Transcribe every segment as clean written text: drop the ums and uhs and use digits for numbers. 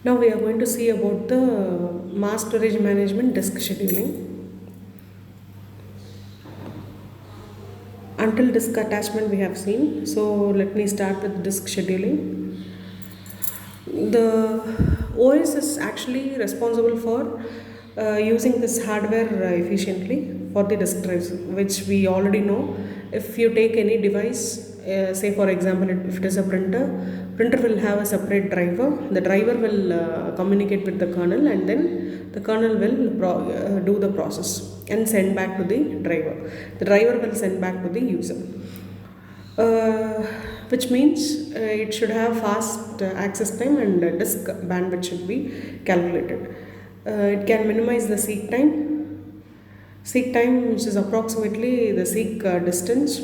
Now we are going to see about the mass storage management disk scheduling. Until disk attachment we have seen. So let me start with disk scheduling. The OS is actually responsible for using this hardware efficiently for the disk drives, which we already know. If you take any device, say for example, if it is a printer will have a separate driver. The driver will communicate with the kernel, and then the kernel will do the process and send back to the driver. The driver will send back to the user. uh, which means it should have fast access time, and disk bandwidth should be calculated. It can minimize the seek time. Seek time, which is approximately the seek distance.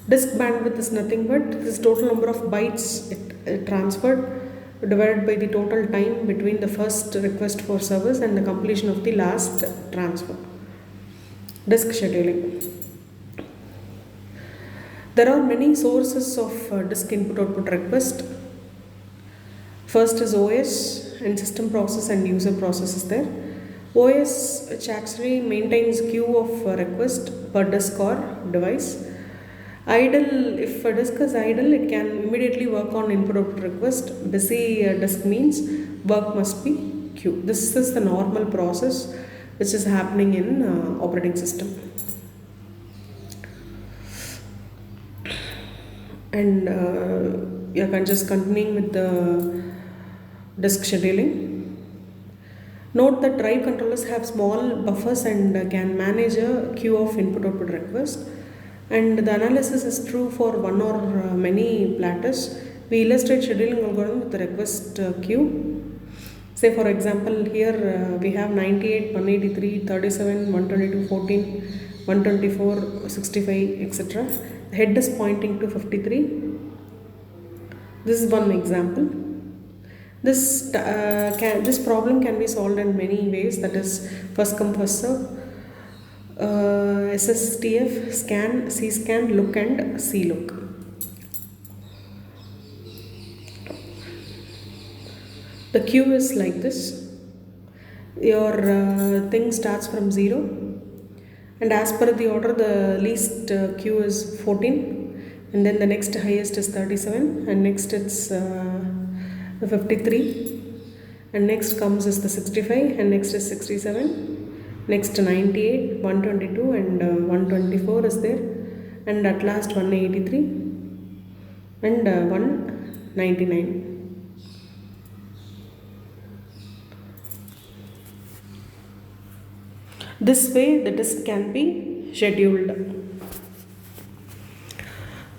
Disk bandwidth is nothing but this total number of bytes it transferred divided by the total time between the first request for service and the completion of the last transfer. Disk scheduling. There are many sources of disk input output request. First is OS and system process and user process is there. OS, which actually maintains queue of request per disk or device. Idle, if a disk is idle, it can immediately work on input output request. Busy disk means work must be queue. This is the normal process which is happening in operating system. And you can just continuing with the disk scheduling. Note that drive controllers have small buffers and can manage a queue of input output request. And the analysis is true for one or many platters. We illustrate scheduling algorithm with the request queue. Say for example, here we have 98, 183, 37, 122, 14, 124, 65, etc. The head is pointing to 53. This is one example. This problem can be solved in many ways. That is, first come first serve. SSTF, scan, cscan, look and clook. The queue is like this. Your thing starts from 0, and as per the order the least queue is 14, and then the next highest is 37, and next it's the 53, and next comes is the 65, and next is 67, next 98, 122, and 124 is there, and at last 183 and 199. This way the disk can be scheduled.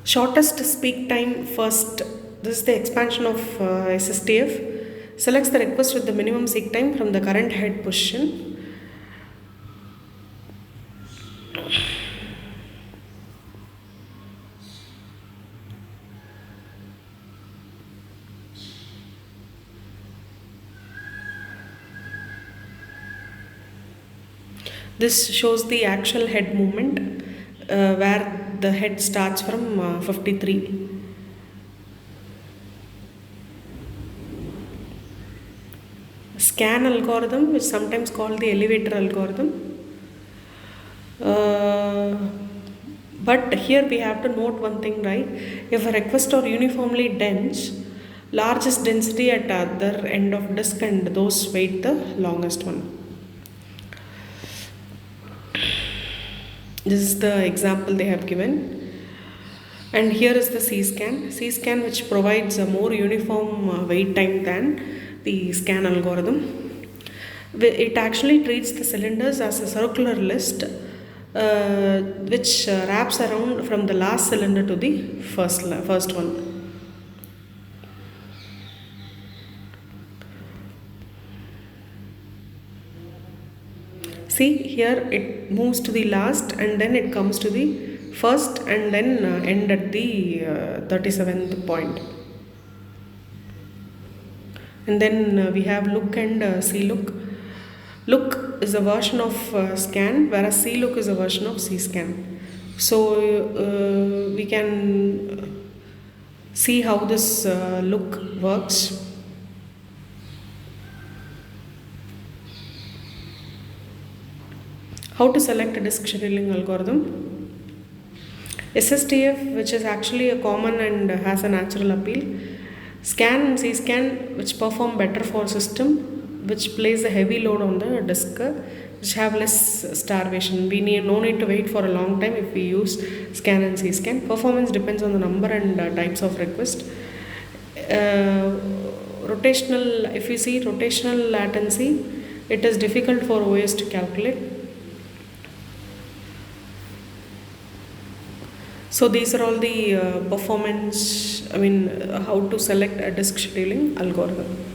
Shortest speak time first. This is the expansion of SSTF. Selects the request with the minimum seek time from the current head position. This shows the actual head movement where the head starts from 53. Scan algorithm, which is sometimes called the elevator algorithm. But here we have to note one thing, right? If a request are uniformly dense, largest density at the other end of disk, and those wait the longest one. This is the example they have given. And here is the CScan, which provides a more uniform wait time than the scan algorithm. It actually treats the cylinders as a circular list which wraps around from the last cylinder to the first one. See, here it moves to the last, and then it comes to the first, and then end at the 37th point. And then we have look and clook. Look is a version of scan, whereas clook is a version of cscan. So we can see how this look works. How to select a disk scheduling algorithm? SSTF, which is actually a common and has a natural appeal. Scan and CScan, which perform better for system which place a heavy load on the disk, which have less starvation. We need no need to wait for a long time if we use scan and CScan. Performance depends on the number and types of request. Rotational, if you see rotational latency, it is difficult for OS to calculate. So these are all the performance, how to select a disk scheduling algorithm.